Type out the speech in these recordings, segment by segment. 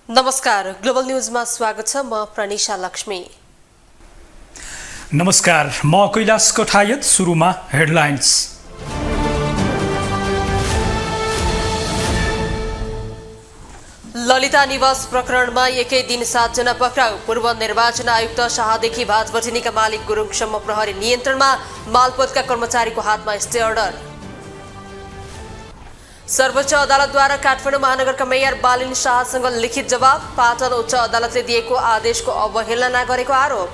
नमस्कार, ग्लोबल न्यूजमा स्वागत छ। म प्रनिशा लक्ष्मी। नमस्कार, म कैलाश कोठायत। सुरुमा हेडलाइन्स। ललिता निवास प्रकरणमा एकै दिन 7 जना पक्राउ। पूर्व निर्वाचन आयुक्त शाहदेखि भातभटिनीका मालिक गुरुङसम्म प्रहरी नियन्त्रणमा। मालपोतका कर्मचारीको हातमा स्टे अर्डर। सर्वोच्च अदालतद्वारा काठमाडौँ महानगरका मेयर बालिन शाहसँग लिखित जवाब। पाटन उच्च अदालतले दिएको आदेशको अवहेलना गरेको आरोप।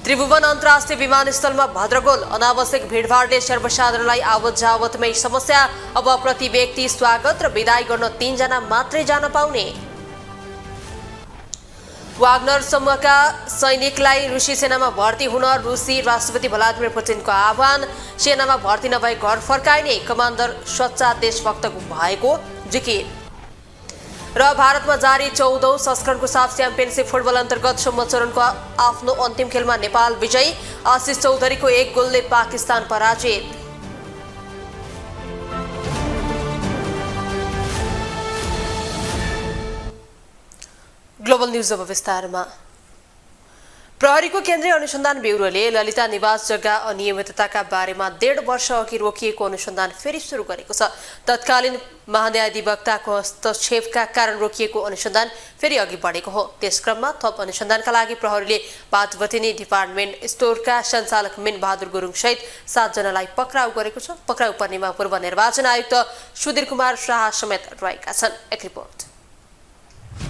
त्रिभुवन अन्तर्राष्ट्रिय विमानस्थलमा भद्रगोल। अनावश्यक भिडभाडले सर्वसाधारणलाई आवत जावतमै समस्या। अब प्रति व्यक्ति स्वागत र विदाई गर्न 3 जना मात्रै जान पाउने। वाग्नर समूहका सैनिकलाई रुसी सेनामा भर्ती हुन रुसी राष्ट्रपति भ्लादिमिर पुटिनको आह्वान। सेनामा भर्ती नभए घर फर्काइने। कमान्डर सच्चा देशभक्त भएको जिकिर। र भारतमा जारी 14औं संस्करणको साफ च्याम्पियनसिप फुटबल अन्तर्गत सोह्रौं चरणको आफ्नो अन्तिम खेलमा नेपाल विजयी। आशिष चौधरीको 1 गोलले पाकिस्तान पराजित। ग्लोबल न्यूज अब विस्तारमा। प्रहरीको केन्द्रीय अनुसन्धान ब्युरोले ललिता निवास जग्गा अनियमितताका बारेमा 1.5 वर्ष अघि रोकिएको अनुसन्धान फेरि सुरु गरेको छ। तत्कालीन महान्यायाधिवक्ताको हस्तक्षेपका कारण रोकिएको अनुसन्धान फेरि अघि बढेको हो। त्यसक्रममा थप अनुसन्धानका लागि प्रहरीले भातभटिनी डिपार्टमेन्ट स्टोरका सञ्चालक मिन बहादुर गुरुङ सहित 7 जनालाई पक्राउ गरेको छ। पक्राउ पर्नेमा पूर्व निर्वाचन आयुक्त सुधीर कुमार शाह समेत रहेका छन्। एक रिपोर्ट।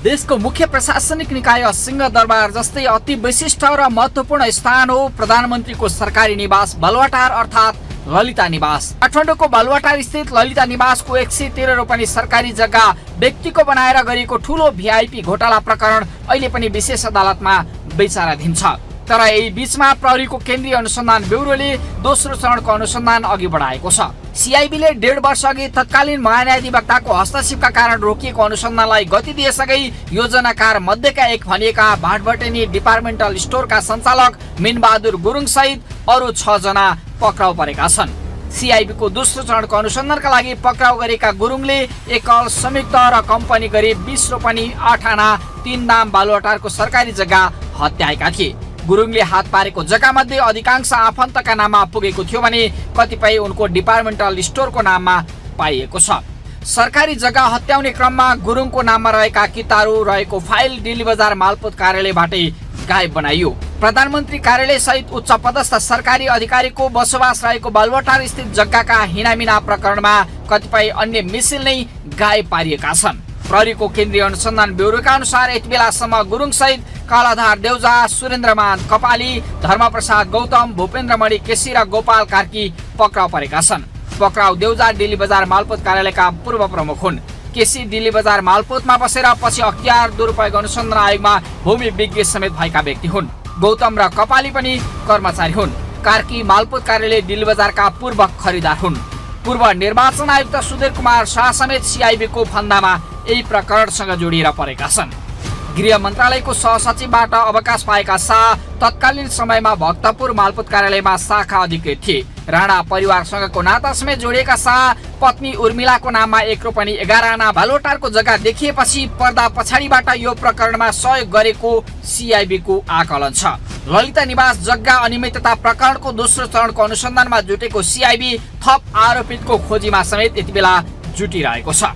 देशको मुख्य प्रशासनिक निकाय सिंहदरबार जस्तै अति विशिष्ट र महत्त्वपूर्ण स्थान हो प्रधानमन्त्रीको सरकारी निवास बालुवाटार अर्थात् ललिता निवास। काठमाडौँको बालुवाटार स्थित ललिता निवासको 113 रोपनी सरकारी जग्गा व्यक्तिको बनाएर गरिएको ठूलो भिआइपी घोटाला प्रकरण अहिले पनि विशेष अदालतमा विचाराधीन छ। तर यही बीचमा प्रहरीको केन्द्रीय अनुसन्धान ब्युरोले दोस्रो चरणको अनुसन्धान अघि बढाएको छ। सीआईबीले 1.5 वर्ष अघि तत्कालीन महान्यायाधिवक्ताको हस्तक्षेपका कारण रोकिएको अनुसन्धानलाई गति दिएसँगै योजनाकार मध्येका एक भनिएका भाटभटिनी डिपार्टमेन्टल स्टोरका सञ्चालक मिनबहादुर गुरुङ सहित अरू 6 जना पक्राउ परेका छन्। सीआईबीको दोस्रो चरणको अनुसन्धानका लागि पक्राउ गरेका गुरुङले एकल संयुक्त र कम्पनी गरी 20 रोपनी 8 आना 3 नाम बालुवाटारको सरकारी जग्गा हत्याएका थिए। गुरुङले हात पारेको जग्गामध्ये अधिकांश आफन्तका नाममा पुगेको थियो भने कतिपय उनको डिपार्टमेन्टल स्टोरको नाममा पाइएको छ। सरकारी जग्गा हत्याउने क्रममा गुरुङको नाममा रहेका किताहरू रहेको फाइल दिल्ली बजार मालपोत कार्यालयबाटै गायब बनाइयो। प्रधानमन्त्री कार्यालय सहित उच्च पदस्थ सरकारी अधिकारीको बसोबास रहेको बालुवाटार स्थित जग्गाका हिनामिना प्रकरणमा कतिपय अन्य मिसिल नै गायब पारिएका छन्। प्रहरीको केन्द्रीय अनुसन्धान ब्युरोका अनुसार यति बेलासम्म गुरुङ सहित कालाधार देउजा, सुरेन्द्रमान कपाली, धर्मप्रसाद गौतम, भूपेन्द्रमणि केसी र गोपाल कार्की पक्राउ परेका छन्। पक्राउ देउजा दिल्ली बजार मालपोत कार्यालयका पूर्व प्रमुख हुन्। केसी दिल्ली बजार मालपोतमा बसेर पछि अख्तियार दुरुपयोग अनुसन्धान आयोगमा भूमि विज्ञ समेत भएका व्यक्ति हुन्। गौतम र कपाली पनि कर्मचारी हुन्। कार्की मालपोत कार्यालय दिल्ली बजारका पूर्व खरिदार हुन्। पूर्व निर्वाचन आयुक्त सुधीर कुमार शाह समेत सीआईबीको फन्दामा यही प्रकरणसँग जोडिएर परेका छन्। गृह मन्त्रालयको सहसचिवबाट अवकाश पाएका शाह तत्कालीन समयमा भक्तपुर मालपोत कार्यालयमा शाखा अधिकृत थिए। राणा परिवारसँगको नाता समेत जोडिएका शाह पत्नी उर्मिलाको नाममा 1 रोपनी 11 आना बालुवाटारको जग्गा देखिएपछि पर्दा पछाडिबाट यो प्रकरणमा सहयोग गरेको सीआईबीको आकलन छ। ललिता निवास जग्गा अनियमितता प्रकरणको दोस्रो चरणको अनुसन्धानमा जुटेको सीआईबी थप आरोपितको खोजीमा समेत यति बेला जुटिरहेको छ।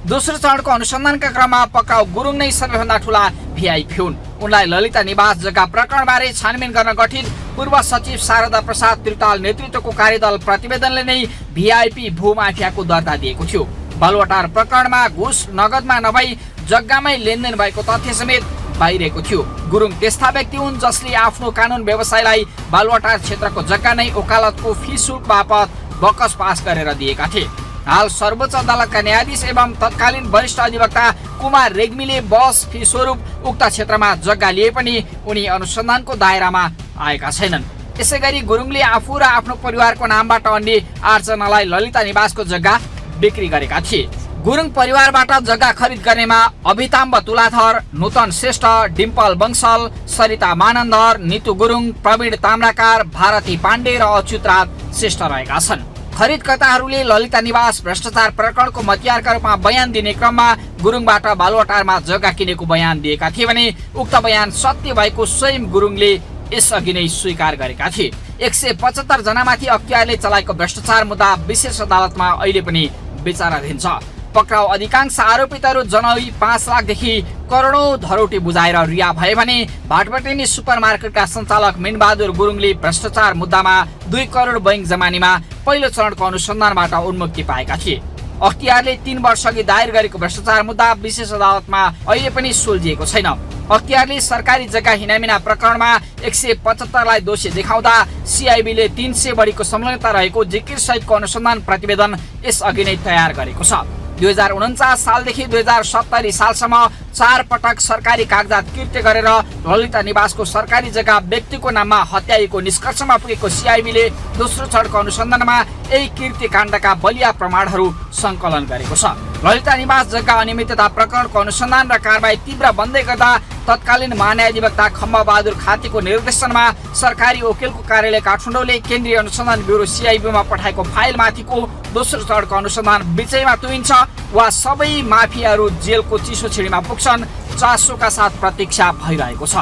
दोस्रो चरणको अनुसन्धानका क्रममा पक्राउ गुरुङ नै सबैभन्दा ठूला भिआइपी हुन्। उनलाई ललिता निवास जग्गा प्रकरणबारे छानबिन गर्न गठित पूर्व सचिव शारदा प्रसाद त्रिताल नेतृत्वको कार्यदल प्रतिवेदनले नै भिआइपी भूमाफियाको दर्ता दिएको थियो। बालुवाटार प्रकरणमा घुस नगदमा नभई जग्गामै लेनदेन भएको तथ्य समेत बाहिरिएको थियो। गुरुङ त्यस्ता व्यक्ति हुन् जसले आफ्नो कानुन व्यवसायलाई बालुवाटार क्षेत्रको जग्गा नै ओकालतको फी शुल्क बापत बकस पास गरेर दिएका थिए। हाल सर्वोच्च अदालतका न्यायाधीश एवं तत्कालीन वरिष्ठ अधिवक्ता कुमार रेग्मीले बस फी स्वरूप उक्त क्षेत्रमा जग्गा लिए पनि उनी अनुसन्धानको दायरामा आएका छैनन्। यसैगरी गुरुङले आफू र आफ्नो परिवारको नामबाट अन्य 8 जनालाई ललिता निवासको जग्गा बिक्री गरेका थिए। गुरुङ परिवारबाट जग्गा खरिद गर्नेमा अभिताम्ब तुलाधर, नूतन श्रेष्ठ, डिम्पल बंसल, सरिता मानन्दर, नितु गुरुङ, प्रवीण ताम्राकार, भारती पाण्डे र अच्युतराज श्रेष्ठ रहेका छन्। खरिदकर्ताहरूले ललिता निवास भ्रष्टाचार प्रकरणको मतियारका रूपमा बयान दिने क्रममा गुरुङबाट बालुवाटारमा जग्गा किनेको बयान दिएका थिए भने उक्त बयान सत्य भएको स्वयं गुरुङले यसअघि नै स्वीकार गरेका थिए। 175 जनामाथि अख्तियारले चलाएको भ्रष्टाचार मुद्दा विशेष अदालतमा अहिले पनि विचाराधीन छ। पक्राउ अधिकांश आरोपितहरू जनौई 5 लाखदेखि करोडौं धरोटी बुझाएर रिहा भए भने भाटबटेनी सुपरमार्केटका सञ्चालक मिनबहादुर गुरुङले भ्रष्टाचार मुद्दामा 2 करोड बैंक जमानीमा पहिलो चरणको अनुसन्धानबाट उन्मुक्ति पाएका थिए। अख्तियारले 3 वर्ष अघि दायर गरेको भ्रष्टाचार मुद्दा विशेष अदालतमा अहिले पनि सुल्झिएको छैन। अख्तियारले सरकारी जग्गा हिनामिना प्रकरणमा 175 लाई दोषी देखाउँदा सिआइबीले 300 बढीको संलग्नता रहेको जिकिर सहितको अनुसन्धान प्रतिवेदन यसअघि नै तयार गरेको छ। 2049 सालदेखि 2070 सालसम्म 4 पटक सरकारी कागजात कृत्य गरेर ललिता निवासको सरकारी जग्गा व्यक्तिको नाममा हत्याएको निष्कर्षमा पुगेको सिआइबीले दोस्रो चरणको अनुसन्धानमा यही कृत्य काण्डका बलिया प्रमाणहरू सङ्कलन गरेको छ। ललिता निवास जग्गा अनियमितता प्रकरणको अनुसन्धान र कारबाही तीव्र बन्दै गर्दा तत्कालीन महान्यायाधिवक्ता खम्बबहादुर खातीको निर्देशनमा सरकारी वकिलको कार्यालय काठमाडौँले केन्द्रीय अनुसन्धान ब्युरो सिआइबीमा पठाएको फाइलमाथिको दोस्रो चरणको अनुसन्धान बिचैमा तुइन्छ वा सबै माफियाहरू जेलको चिसो छिडीमा पुग्छन् चासोका साथ प्रतीक्षा भइरहेको छ।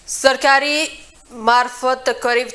सहकारी मार्फत करिब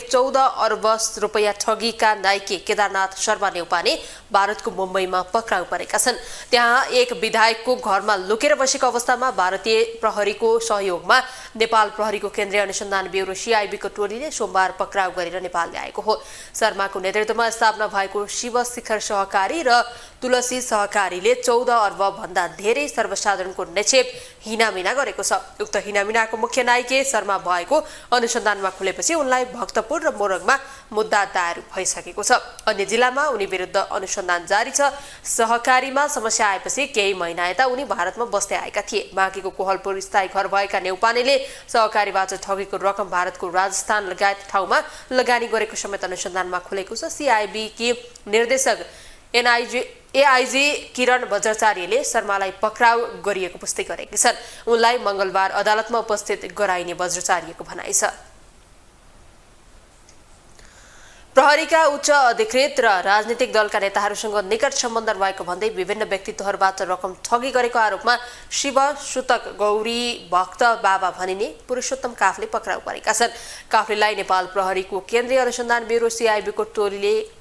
14 अर्ब रुपैयाँ ठगीका नाइके केदारनाथ शर्मा नेउपाने भारतको मुम्बईमा पक्राउ परेका छन्। त्यहाँ एक विधायकको घरमा लुकेर बसेको अवस्थामा भारतीय प्रहरीको सहयोगमा नेपाल प्रहरीको केन्द्रीय अनुसन्धान ब्युरो सिआइबीको टोलीले सोमबार पक्राउ गरेर नेपाल ल्याएको हो। शर्माको नेतृत्वमा स्थापना भएको शिव शिखर सहकारी र तुलसी सहकारीले 14 अर्ब भन्दा धेरै सर्वसाधारणको निक्षेप हिनामिना गरेको छ। उक्त हिनामिनाको मुख्य नाइके शर्मा भएको अनुसन्धानमा खुलेपछि उनलाई भक्तपुर र मोरङमा मुद्दा दायर भइसकेको छ। अन्य जिल्लामा उनी विरुद्ध अनुसन्धान जारी छ। सहकारीमा समस्या आएपछि केही महिना यता उनी भारतमा बस्दै आएका थिए। बाँकीको कोहलपुर स्थायी घर भएका नेउपानेले सहकारीबाट ठगेको रकम भारतको राजस्थान लगायत ठाउँमा लगानी गरेको समेत अनुसन्धानमा खुलेको छ। सिआइबी की निर्देशक एआइजी किरण बज्राचार्यले शर्मालाई पक्राउ गरिएको पुष्टि गरेकी छन्। उनलाई मंगलबार अदालतमा उपस्थित गराइने बज्राचार्यको भनाइ छ। प्रहरीका उच्च अधिकृत र राजनीतिक दलका नेताहरूसँग निकट सम्बन्ध रहेको भन्दै विभिन्न व्यक्तित्वहरूबाट रकम ठगी गरेको आरोपमा शिव सुतक गौरी भक्त बाबा भनिने पुरुषोत्तम काफ्ले पक्राउ परेका छन्। काफ्लेलाई नेपाल प्रहरीको केन्द्रीय अनुसन्धान ब्युरो सिआइबीको टोलीले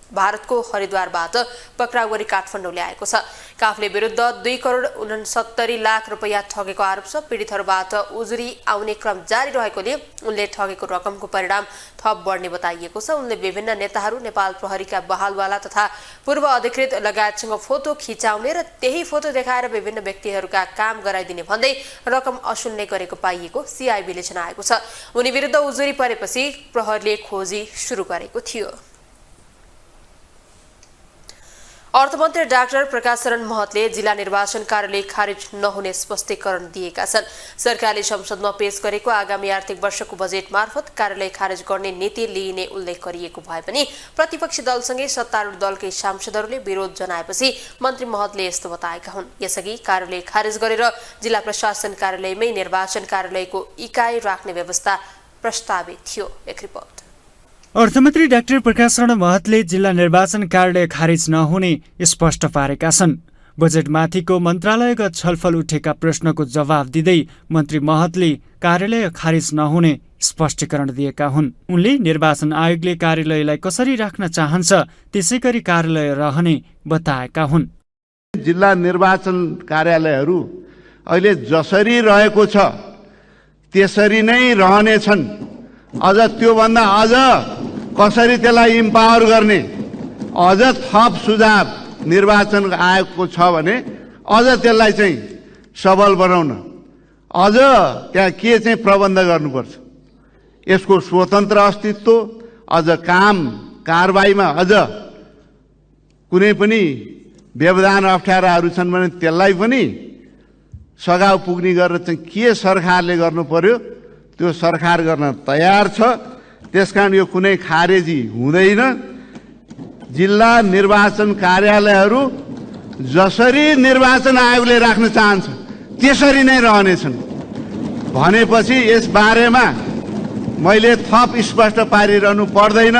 भारतको हरिद्वारबाट पक्राउ गरी काठमाडौँ ल्याएको छ। काफ्ले विरुद्ध 2 करोड 69 लाख रुपैयाँ ठगेको आरोप छ। पीडितहरूबाट उजुरी आउने क्रम जारी रहेकोले उनले ठगेको रकमको परिणाम थप बढ्ने बताइएको छ। उनले विभिन्न नेताहरू, नेपाल प्रहरीका बहालवाला तथा पूर्व अधिकृत लगायतसँग फोटो खिचाउने र त्यही फोटो देखाएर विभिन्न व्यक्तिहरूका काम गराइदिने भन्दै रकम असुल्ने गरेको पाइएको सिआइबीले जनाएको छ। उनी विरुद्ध उजुरी परेपछि प्रहरीले खोजी सुरु गरेको थियो। अर्थमन्त्री डाक्टर प्रकाश शरण महतले जिल्ला निर्वाचन कार्यालय खारिज नहुने स्पष्टीकरण दिएका छन्। सरकारले संसदमा पेश गरेको आगामी आर्थिक वर्षको बजेट मार्फत कार्यालय खारिज गर्ने नीति लिइने उल्लेख गरिएको भए पनि प्रतिपक्षी दलसँगै सत्तारूढ दलकै सांसदहरूले विरोध जनाएपछि मन्त्री महतले यस्तो बताएका हुन्। यसअघि कार्यालय खारिज गरेर जिल्ला प्रशासन कार्यालयमै निर्वाचन कार्यालयको इकाइ राख्ने व्यवस्था प्रस्तावित थियो। एक रिपोर्ट। अर्थमन्त्री डाक्टर प्रकाश शरण महतले जिल्ला निर्वाचन कार्यालय खारिज नहुने स्पष्ट पारेका छन्। बजेटमाथिको मन्त्रालयगत छलफल उठेका प्रश्नको जवाब दिँदै मन्त्री महतले कार्यालय खारिज नहुने स्पष्टीकरण दिएका हुन्। उनले निर्वाचन आयोगले कार्यालयलाई कसरी राख्न चाहन्छ त्यसै गरी कार्यालय रहने बताएका हुन्। जिल्ला निर्वाचन कार्यालयहरू अहिले जसरी रहेको छ त्यसरी नै रहनेछन्। अझ त्योभन्दा अझ कसरी त्यसलाई इम्पावर गर्ने अझ थप सुझाव निर्वाचन आयोगको छ भने अझ त्यसलाई चाहिँ सबल बनाउन अझ त्यहाँ के चाहिँ प्रबन्ध गर्नुपर्छ। यसको स्वतन्त्र अस्तित्व अझ काम कारबाहीमा अझ कुनै पनि व्यवधान अप्ठ्याराहरू छन् भने त्यसलाई पनि सघाउ पुग्ने गरेर चाहिँ के सरकारले गर्नु पर्यो त्यो सरकार गर्न तयार छ। त्यसकारण यो कुनै खारेजी हुँदैन। जिल्ला निर्वाचन कार्यालयहरू जसरी निर्वाचन आयोगले राख्न चाहन्छ त्यसरी नै रहनेछन् भनेपछि यस बारेमा मैले थप स्पष्ट पारिरहनु पर्दैन।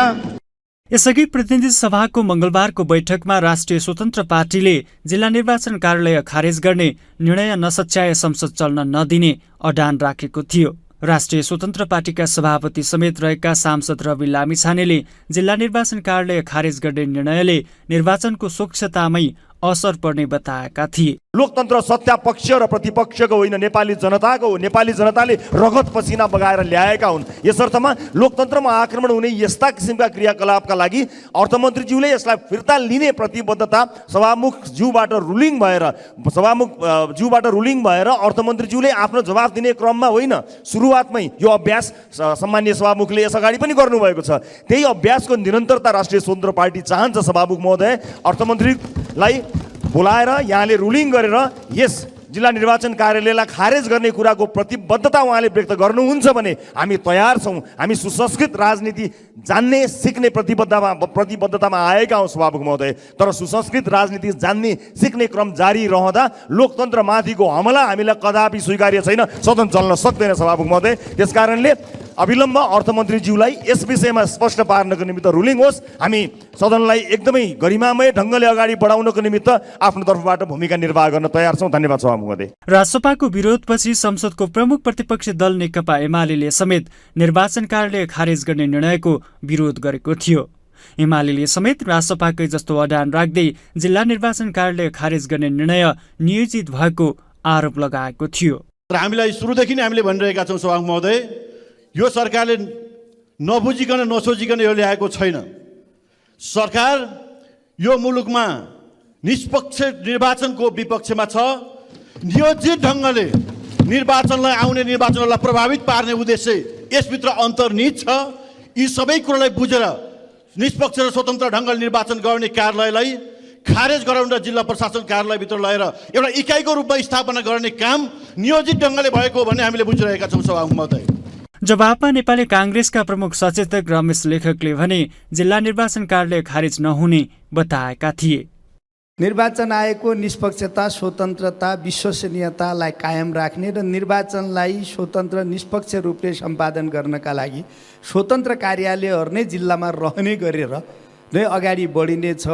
यसअघि प्रतिनिधि सभाको मङ्गलबारको बैठकमा राष्ट्रिय स्वतन्त्र पार्टीले जिल्ला निर्वाचन कार्यालय खारेज गर्ने निर्णय नसच्याए संसद चल्न नदिने अडान राखेको थियो। राष्ट्रिय स्वतन्त्र पार्टीका सभापति समेत रहेका सांसद रवि लामिछानेले जिल्ला निर्वाचन कार्यालय खारेज गर्ने निर्णयले निर्वाचनको स्वच्छतामै असर पर्ने बताएका थिए। लोकतन्त्र सत्ता पक्ष र प्रतिपक्षको होइन, नेपाली जनताको हो। नेपाली जनताले रगत पसिना बगाएर ल्याएका हुन्। यस अर्थमा लोकतन्त्रमा आक्रमण हुने यस्ता किसिमका क्रियाकलापका लागि अर्थमन्त्रीज्यूले यसलाई फिर्ता लिने प्रतिबद्धता सभामुखज्यूबाट रुलिङ भएर अर्थमन्त्रीज्यूले आफ्नो जवाफ दिने क्रममा होइन, सुरुवातमै यो अभ्यास सम्माननीय सभामुखले यसअगाडि पनि गर्नुभएको छ। त्यही अभ्यासको निरन्तरता राष्ट्रिय स्वतन्त्र पार्टी चाहन्छ। सभामुख महोदय, अर्थमन्त्रीलाई बोलाएर यहाँले रुलिङ गरेर यस जिल्ला निर्वाचन कार्यालयलाई खारेज गर्ने कुराको प्रतिबद्धता उहाँले व्यक्त गर्नुहुन्छ भने हामी तयार छौँ। हामी सुसंस्कृत राजनीति जान्ने सिक्ने प्रतिबद्धतामा आएका हौँ सभामुख महोदय। तर सुसंस्कृत राजनीति जान्ने सिक्ने क्रम जारी रहँदा लोकतन्त्रमाथिको हमला हामीलाई कदापि स्वीकार्य छैन। सदन चल्न सक्दैन सभामुख महोदय। त्यसकारणले अविलम्ब अर्थमन्त्रीज्यूलाई यस विषयमा स्पष्ट पार्नको निमित्त रुलिङ होस्। हामी सदनलाई एकदमै गरिमामय ढङ्गले अगाडि बढाउनको निमित्त आफ्नो तर्फबाट भूमिका निर्वाह गर्न तयार छौँ। धन्यवाद सभामुख महोदय। राजसभाको विरोधपछि संसदको प्रमुख प्रतिपक्षी दल नेकपा एमाले समेत निर्वाचन कार्यालय खारेज गर्ने निर्णयको विरोध गरेको थियो। एमाले समेत राजसभाकै जस्तो अडान राख्दै जिल्ला निर्वाचन कार्यालय खारेज गर्ने निर्णय नियोजित भएको आरोप लगाएको थियो। हामीलाई सुरुदेखि नै हामीले भनिरहेका छौँ सभामुख महोदय, यो सरकारले नबुझिकन नसोचिकन यो ल्याएको छैन। सरकार यो मुलुकमा निष्पक्ष निर्वाचनको विपक्षमा छ। नियोजित ढङ्गले निर्वाचनलाई प्रभावित पार्ने उद्देश्य यसभित्र अन्तर्निहित छ। यी सबै कुरालाई बुझेर निष्पक्ष र स्वतन्त्र ढङ्गले निर्वाचन गर्ने कार्यालयलाई खारेज गराउन र जिल्ला प्रशासन कार्यालयभित्र लगेर एउटा इकाइको रूपमा स्थापना गर्ने काम नियोजित ढङ्गले भएको हो भन्ने हामीले बुझिरहेका छौँ सभामुख महोदय। जवाफमा नेपाली काङ्ग्रेसका प्रमुख सचेतक रमेश लेखकले भने जिल्ला निर्वाचन कार्यालय खारेज नहुने बताएका थिए। निर्वाचन आयोगको निष्पक्षता, स्वतन्त्रता, विश्वसनीयतालाई कायम राख्ने र निर्वाचनलाई स्वतन्त्र निष्पक्ष रूपले सम्पादन गर्नका लागि स्वतन्त्र कार्यालयहरू नै जिल्लामा रहने गरेर नै अगाडि बढिने छ।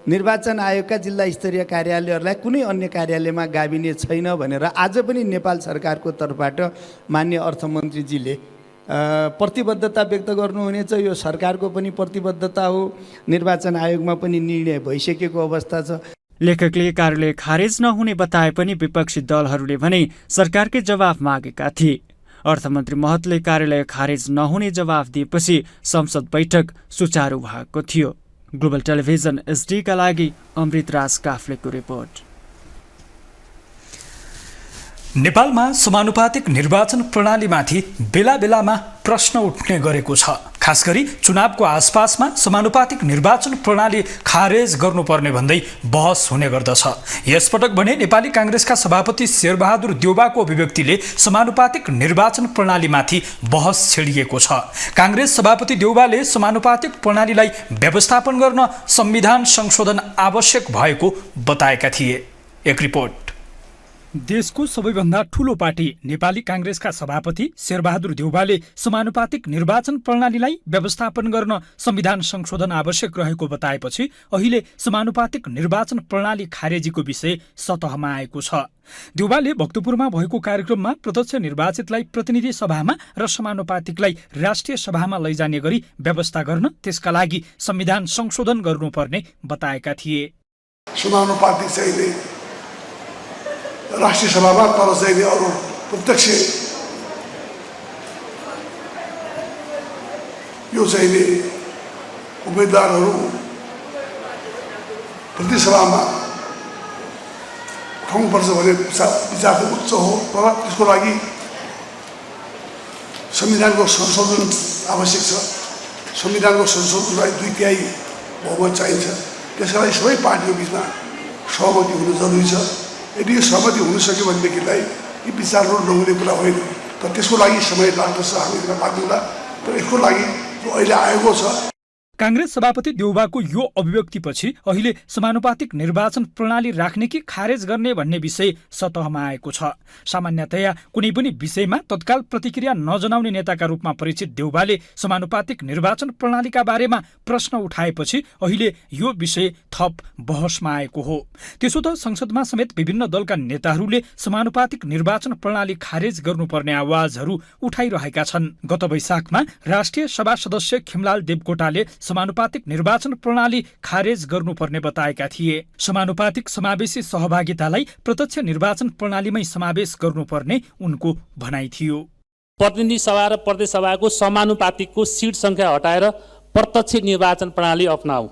निर्वाचन आयोगका जिल्ला स्तरीय कार्यालयहरूलाई कुनै अन्य कार्यालयमा गाभिने छैन भनेर आज पनि नेपाल सरकारको तर्फबाट माननीय अर्थमन्त्रीजीले प्रतिबद्धता व्यक्त गर्नुहुनेछ। यो सरकारको पनि प्रतिबद्धता हो। निर्वाचन आयोगमा पनि निर्णय भइसकेको अवस्था छ। लेखकले कार्यालय खारेज नहुने बताए पनि विपक्षी दलहरूले भने सरकारकै जवाफ मागेका थिए। अर्थमन्त्री महतले कार्यालय खारेज नहुने जवाफ दिएपछि संसद बैठक सुचारू भएको थियो। ग्लोबल टेलिभिजन एसडीका लागि अमृतराज काफ्लेको रिपोर्ट। नेपालमा समानुपातिक निर्वाचन प्रणालीमाथि बेला बेलामा प्रश्न उठ्ने गरेको छ। खास गरी चुनावको आसपासमा समानुपातिक निर्वाचन प्रणाली खारेज गर्नुपर्ने भन्दै बहस हुने गर्दछ। यसपटक भने नेपाली काङ्ग्रेसका सभापति शेरबहादुर देउवाको अभिव्यक्तिले समानुपातिक निर्वाचन प्रणालीमाथि बहस छेडिएको छ। काङ्ग्रेस सभापति देउवाले समानुपातिक प्रणालीलाई व्यवस्थापन गर्न संविधान संशोधन आवश्यक भएको बताएका थिए। एक रिपोर्ट। देशको सबैभन्दा ठूलो पार्टी नेपाली काङ्ग्रेसका सभापति शेरबहादुर देउवाले समानुपातिक निर्वाचन प्रणालीलाई व्यवस्थापन गर्न संविधान संशोधन आवश्यक रहेको बताएपछि अहिले समानुपातिक निर्वाचन प्रणाली खारेजीको विषय सतहमा आएको छ। देउवाले भक्तपुरमा भएको कार्यक्रममा प्रत्यक्ष निर्वाचितलाई प्रतिनिधि सभामा र समानुपातिकलाई राष्ट्रिय सभामा लैजाने गरी व्यवस्था गर्न त्यसका लागि संविधान संशोधन गर्नुपर्ने बताएका थिए। समानुपातिक चाहिँ राष्ट्रिय सभामा तर चाहिँ अरू प्रत्यक्ष यो चाहिँ उम्मेदवारहरू प्रति सभामा उठाउनुपर्छ भन्ने विचार त उच्च हो। तर त्यसको लागि संविधानको संशोधन आवश्यक छ। संविधानको संशोधनलाई 2/3 बहुमत चाहिन्छ। त्यसका लागि सबै पार्टीको बिचमा सहमति हुनु जरुरी छ। यदि यो सहमति हुन सक्यो भनेदेखिलाई यी विचारहरू नहुने कुरा होइन। तर त्यसको लागि समय लाग्दछ, हामी त्यसलाई मान्दैनौँ। तर यसको लागि जो अहिले आएको छ काङ्ग्रेस सभापति देउबाको यो अभिव्यक्तिपछि अहिले समानुपातिक निर्वाचन प्रणाली राख्ने कि खारेज गर्ने भन्ने विषय सतहमा आएको छ। सामान्यतया कुनै पनि विषयमा तत्काल प्रतिक्रिया नजनाउने नेताका रूपमा परिचित देउबाले समानुपातिक निर्वाचन प्रणालीका बारेमा प्रश्न उठाएपछि अहिले यो विषय थप बहसमा आएको हो। त्यसो त संसदमा समेत विभिन्न दलका नेताहरूले समानुपातिक निर्वाचन प्रणाली खारेज गर्नुपर्ने आवाजहरू उठाइरहेका छन्। गत वैशाखमा राष्ट्रिय सभा सदस्य खिमलाल देवकोटाले समानुपातिक निर्वाचन प्रणाली खारेज गर्नुपर्ने बताएका थिए। समानुपातिक समावेशी सहभागितालाई प्रत्यक्ष निर्वाचन प्रणालीमै समावेश गर्नुपर्ने उनको भनाइ थियो। प्रतिनिधि सभा र प्रदेश सभाको समानुपातिकको सिट संख्या हटाएर प्रत्यक्ष निर्वाचन प्रणाली अपनाऊ।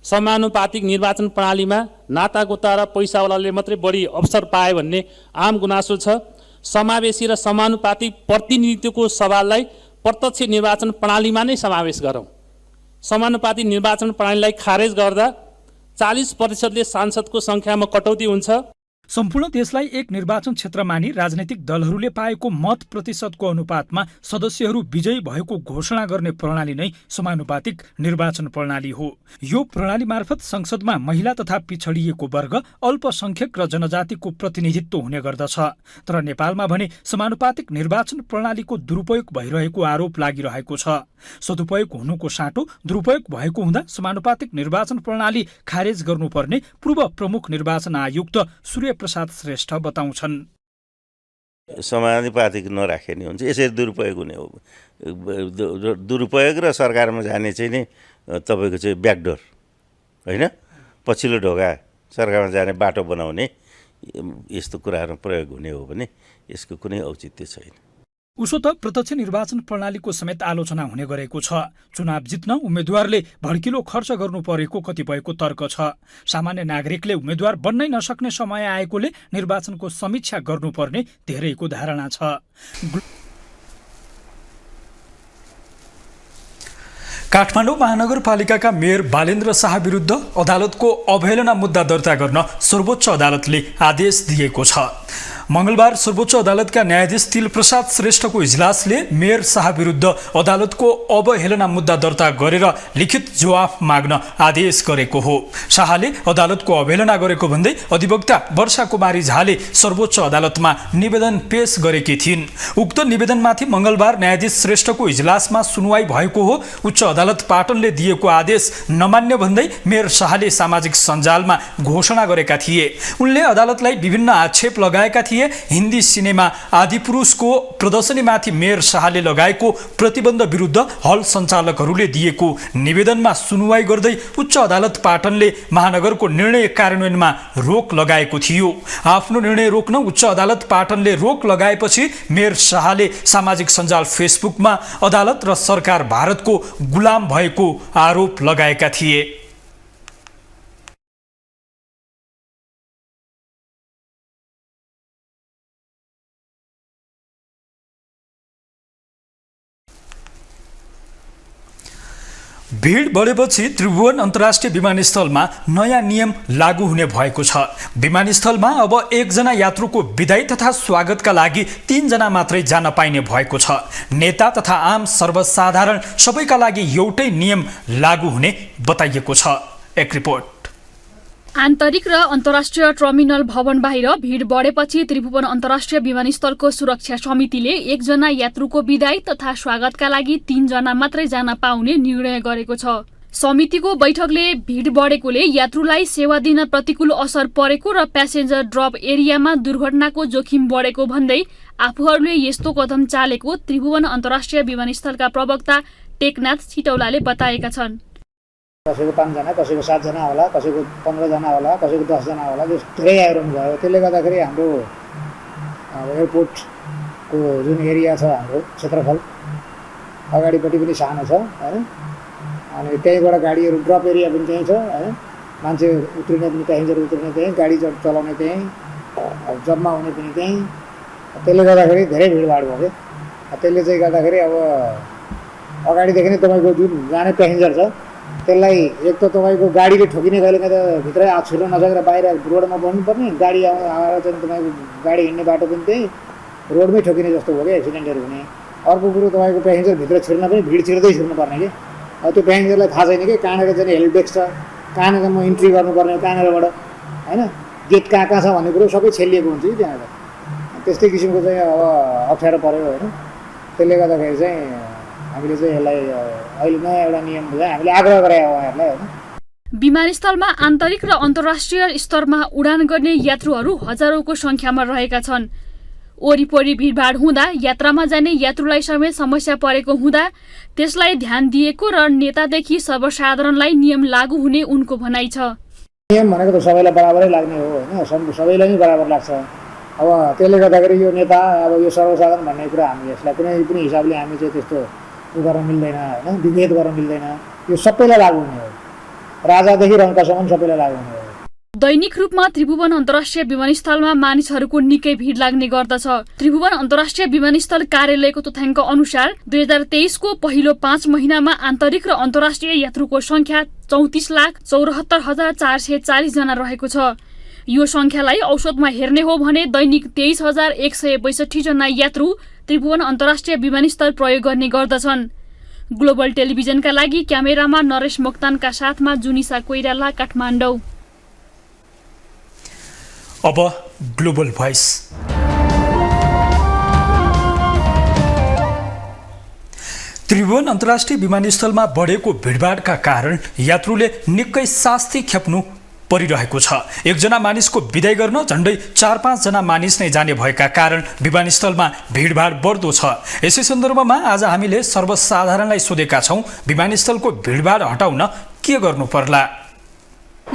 समानुपातिक निर्वाचन प्रणालीमा नातागोता र पैसावालाले मात्रै बढी अवसर पाए भन्ने आम गुनासो छ। समावेशी र समानुपातिक प्रतिनिधित्वको सवाललाई प्रत्यक्ष निर्वाचन प्रणालीमा नै समावेश गरौँ। समानुपातिक निर्वाचन प्रणालीलाई खारेज गर्दा 40% सांसदको सङ्ख्यामा कटौती हुन्छ। सम्पूर्ण देशलाई एक निर्वाचन क्षेत्र मानी राजनैतिक दलहरूले पाएको मत प्रतिशतको अनुपातमा सदस्यहरू विजयी भएको घोषणा गर्ने प्रणाली नै समानुपातिक निर्वाचन प्रणाली हो। यो प्रणाली मार्फत संसदमा महिला तथा पिछडिएको वर्ग, अल्पसंख्यक र जनजातिको प्रतिनिधित्व हुने गर्दछ। तर नेपालमा भने समानुपातिक निर्वाचन प्रणालीको दुरुपयोग भइरहेको आरोप लागिरहेको छ। सदुपयोग हुनुको साटो दुरुपयोग भएको हुँदा समानुपातिक निर्वाचन प्रणाली खारेज गर्नुपर्ने पूर्व प्रमुख निर्वाचन आयुक्त सूर्य प्रसाद श्रेष्ठ बताउँछन्। समानुपातिक नराखे नि हुन्छ, यसरी दुरुपयोग हुने हो। दुरुपयोग र सरकारमा जाने चाहिँ नि तपाईँको चाहिँ ब्याकडोर होइन, पछिल्लो ढोका सरकारमा जाने बाटो बनाउने यस्तो कुराहरूमा प्रयोग हुने हो भने यसको कुनै औचित्य छैन। उसो त प्रत्यक्ष निर्वाचन प्रणालीको समेत आलोचना हुने गरेको छ। चुनाव जित्न उम्मेद्वारले भड्किलो खर्च गर्नु परेको कतिपयको तर्क छ। सामान्य नागरिकले उम्मेद्वार बन्नै नसक्ने समय आएकोले निर्वाचनको समीक्षा गर्नुपर्ने धेरैको धारणा छ। काठमाडौँ महानगरपालिकाका मेयर बालेन्द्र शाह विरुद्ध अदालतको अवहेलना मुद्दा दर्ता गर्न सर्वोच्च अदालतले आदेश दिएको छ। मंगलबार सर्वोच्च अदालतका न्यायाधीश तिल प्रसाद श्रेष्ठको इजलासले मेयर शाह विरुद्ध अदालतको अवहेलना मुद्दा दर्ता गरेर लिखित जवाफ माग्न आदेश गरेको हो। शाहले अदालतको अवहेलना गरेको भन्दै अधिवक्ता वर्षा कुमारी झाले सर्वोच्च अदालतमा निवेदन पेश गरेकी थिइन्। उक्त निवेदनमाथि मंगलबार न्यायाधीश श्रेष्ठको इजलासमा सुनवाई भएको हो। उच्च अदालत पाटनले दिएको आदेश नमान्य भन्दै मेयर शाहले सामाजिक सञ्जालमा घोषणा गरेका थिए। उनले अदालतलाई विभिन्न आक्षेप लगाएका थिए। हिन्दी सिनेमा आदिपुरुषको प्रदर्शनीमाथि मेयर शाहले लगाएको प्रतिबन्ध विरुद्ध हल सञ्चालकहरूले दिएको निवेदनमा सुनवाई गर्दै उच्च अदालत पाटनले महानगरको निर्णय कार्यान्वयनमा रोक लगाएको थियो। आफ्नो निर्णय रोक्न उच्च अदालत पाटनले रोक लगाएपछि मेयर शाहले सामाजिक सञ्जाल फेसबुकमा अदालत र सरकार भारतको गुलाम भएको आरोप लगाएका थिए। भीड बढेपछि त्रिभुवन अन्तर्राष्ट्रिय विमानस्थलमा नयाँ नियम लागू हुने भएको छ। विमानस्थलमा अब 1 जना यात्रुको बिदाई तथा स्वागतका लागि 3 जना मात्रै जान पाइने भएको छ। नेता तथा आम सर्वसाधारण सबैका लागि एउटै नियम लागू हुने बताइएको छ। एक रिपोर्ट। आन्तरिक र अन्तर्राष्ट्रिय टर्मिनल भवन बाहिर भीड बढेपछि त्रिभुवन अन्तर्राष्ट्रिय विमानस्थलको सुरक्षा समितिले 1 जना यात्रुको बिदाई तथा स्वागतका लागि 3 जना मात्रै जान पाउने निर्णय गरेको छ। समितिको बैठकले भीड बढेकोले यात्रुलाई सेवा दिन प्रतिकूल असर परेको र प्यासेन्जर ड्रप एरियामा दुर्घटनाको जोखिम बढेको भन्दै आफूहरूले यस्तो कदम चालेको त्रिभुवन अन्तर्राष्ट्रिय विमानस्थलका प्रवक्ता टेकनाथ छिटौलाले बताएका छन्। कसैको 5 जना, कसैको 7 जना होला, कसैको 15 जना होला, कसैको 10 जना होला, धेरै आइरहनु भयो। त्यसले गर्दाखेरि हाम्रो एयरपोर्टको जुन एरिया छ, हाम्रो क्षेत्रफल अगाडिपट्टि पनि सानो छ हैन, अनि त्यहीँबाट गाडीहरू ड्रप एरिया पनि त्यहीँ छ हैन, मान्छे उत्रिने पनि प्यासेन्जर उत्रिने त्यहीँ, गाडी चलाउने त्यहीँ, जम्मा हुने पनि त्यहीँ। त्यसले गर्दाखेरि धेरै भिडभाड भयो। त्यसले चाहिँ गर्दाखेरि अब अगाडिदेखि नै तपाईँको जुन जाने प्यासेन्जर छ त्यसलाई एक त तपाईँको गाडीले ठोकिने कहिलेकाहीँ त भित्रै छिर्न नसकेर बाहिर रोडमा बन्नुपर्ने, गाडी आएर चाहिँ तपाईँको गाडी हिँड्ने बाटो पनि त्यही रोडमै ठोकिने जस्तो भयो क्या, एक्सिडेन्टहरू हुने। अर्को कुरो तपाईँको प्यासेन्जर भित्र छिर्न पनि भिड छिर्दै छिर्नुपर्ने कि अब त्यो प्यासेन्जरलाई थाहा छैन कि कहाँनिर चाहिँ हेल्प डेस्क छ, कहाँनिर म इन्ट्री गर्नुपर्ने, कहाँनिरबाट होइन गेट कहाँ कहाँ छ भन्ने कुरो सबै छेलिएको हुन्छ कि त्यहाँबाट। त्यस्तै किसिमको चाहिँ अब अप्ठ्यारो पऱ्यो होइन। त्यसले गर्दाखेरि चाहिँ हामीले चाहिँ यसलाई अहिले नयाँ एउटा नियम चाहिँ हामीले आग्रह गरे उहाँहरूलाई होइन। विमानस्थलमा आन्तरिक र अन्तर्राष्ट्रिय स्तरमा उडान गर्ने यात्रुहरू हजारौंको संख्यामा रहेका छन्। वरिपरि भिडभाड हुँदा यात्रामा जाने यात्रुलाई समेत समस्या परेको हुँदा त्यसलाई ध्यान दिएको र नेतादेखि सर्वसाधारणलाई नियम लागू हुने उनको भनाइ छ। नियम भनेको त सबैलाई बराबरै लाग्ने हो होइन, सबैलाई नै बराबर लाग्छ। अब त्यसले गर्दाखेरि यो नेता अब यो सर्वसाधारण भन्ने कुरा हामी यसलाई कुनै पनि हिसाबले हामी चाहिँ त्यस्तो उयो गर्न मिल्दैन होइन, विभेद गर्न मिल्दैन। यो सबैलाई लागू हुने हो, राजादेखि रङ्कासम्म सबैलाई लागू हुने हो। दैनिक रूपमा त्रिभुवन अन्तर्राष्ट्रिय विमानस्थलमा मानिसहरूको निकै भिड लाग्ने गर्दछ। त्रिभुवन अन्तर्राष्ट्रिय विमानस्थल कार्यालयको तथ्याङ्क अनुसार 2023 को पहिलो 5 महिनामा आन्तरिक र अन्तर्राष्ट्रिय यात्रुको संख्या 34,74,440 जना रहेको छ। यो संख्यालाई औसतमा हेर्ने हो भने दैनिक 23,162 जना यात्रु त्रिभुवन अन्तर्राष्ट्रिय विमानस्थल प्रयोग गर्ने गर्दछन्। ग्लोबल टेलिभिजनका लागि क्यामेरामा नरेश मोक्तानका साथमा जुनिसा कोइराला, काठमाडौँ। अब ग्लोबल भोइस। त्रिभुवन अन्तर्राष्ट्रिय विमानस्थलमा बढेको भिडभाडका कारण यात्रुले निकै शास्ति खेप्नु परिरहेको छ। एकजना मानिसको विदाई गर्न झन्डै 4-5 जना मानिस नै जाने भएका कारण विमानस्थलमा भिडभाड बढ्दो छ। यसै सन्दर्भमा आज हामीले सर्वसाधारणलाई सोधेका छौँ, विमानस्थलको भिडभाड हटाउन के गर्नु पर्ला?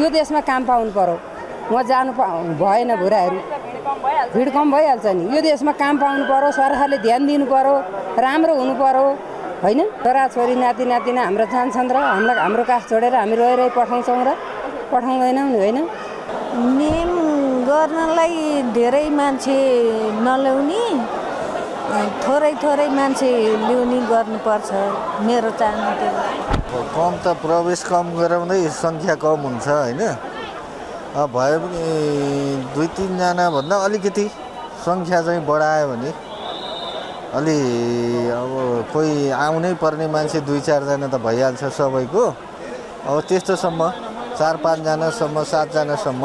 यो देशमा काम पाउनु पर्यो, वहाँ जानु भएन, भुराहरू भिड कम भइहाल्छ नि। यो देशमा काम पाउनु पर्यो, सरकारले ध्यान दिनु पर्यो, राम्रो हुनु पर्यो होइन। छोराछोरी नाति नातिना हाम्रो जान्छन् र हाम्रो काख छोडेर हामी रही पठाउँछौँ र पठाउँदैनौँ नि होइन। नियम गर्नलाई धेरै मान्छे नल्याउने, थोरै मान्छे ल्याउने गर्नुपर्छ, मेरो चाहना त्यो। कम त प्रवेश कम गराउँदै सङ्ख्या कम हुन्छ होइन। भयो भने 2-3 जना भन्दा अलिकति सङ्ख्या चाहिँ बढायो भने अलि अब कोही आउनै पर्ने मान्छे 2-4 जना त भइहाल्छ सबैको। अब त्यस्तोसम्म 4-5 जनासम्म 7 जनासम्म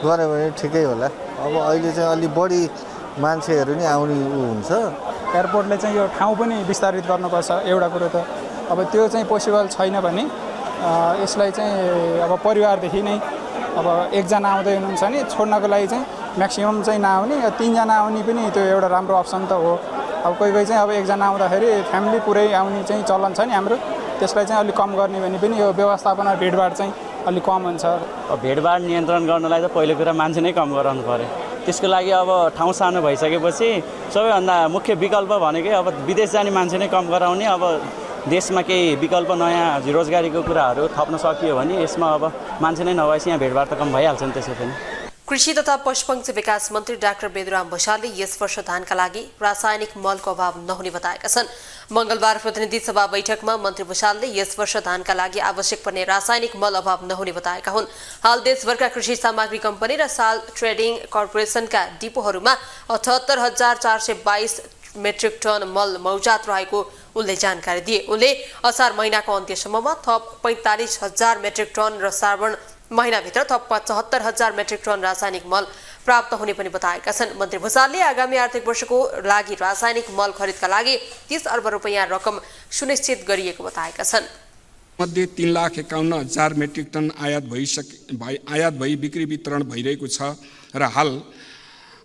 गऱ्यो भने ठिकै होला। अब अहिले चाहिँ अलि बढी मान्छेहरू नि आउने हुन्छ। एयरपोर्टले चाहिँ यो ठाउँ पनि विस्तारित गर्नुपर्छ एउटा कुरो त। अब त्यो चाहिँ पोसिबल छैन भने यसलाई चाहिँ अब परिवारदेखि नै अब 1 जना आउँदै हुनुहुन्छ नि छोड्नको लागि चाहिँ म्याक्सिमम चाहिँ नआउने, 3 जना आउने पनि त्यो एउटा राम्रो अप्सन त हो। अब कोही चाहिँ अब 1 जना आउँदाखेरि फ्यामिली पुरै आउने चाहिँ चलन छ नि हाम्रो, त्यसलाई चाहिँ अलिक कम गर्ने भने पनि यो व्यवस्थापन भिडभाड चाहिँ अलिक कम हुन्छ। भिडभाड नियन्त्रण गर्नलाई त पहिलो कुरा मान्छे नै कम गराउनु पर्यो। त्यसको लागि अब ठाउँ सानो भइसकेपछि सबैभन्दा मुख्य विकल्प भनेकै अब विदेश जाने मान्छे नै कम गराउने। अब देशमा केही विकल्प नयाँ रोजगारीको कुराहरू थप्न सकियो भने यसमा अब मान्छे नै नभएपछि यहाँ भिडभाड त कम भइहाल्छ नि त्यसै पनि। कृषि तथा पशुपक्षी विकास मन्त्री डाक्टर बेदुराम भुषालले यस वर्ष धानका लागि रासायनिक मलको अभाव नहुने बताएका छन्। मंगलबार प्रतिनिधि सभा बैठकमा मन्त्री भुषालले यस वर्ष धानका लागि आवश्यक पर्ने रासायनिक मल अभाव नहुने बताएका हुन्। हाल देशभरका कृषि सामग्री कम्पनी र साल ट्रेडिङ कर्पोरेसनका डिपोहरूमा 78,422 मेट्रिक टन मल मौजात रहेको उनले जानकारी दिए। उनले असार महिनाको अन्त्यसम्ममा थप 45,000 मेट्रिक टन र श्रावण महिनाभित्र थप 75,000 मेट्रिक टन रासायनिक मल प्राप्त हुने पनि बताएका छन्। मन्त्री भुषालले आगामी आर्थिक वर्षको लागि रासायनिक मल खरिदका लागि 30 अर्ब रुपैयाँ रकम सुनिश्चित गरिएको बताएका छन्। मध्ये 3,51,000 मेट्रिक टन आयात भई बिक्री वितरण भइरहेको छ र हाल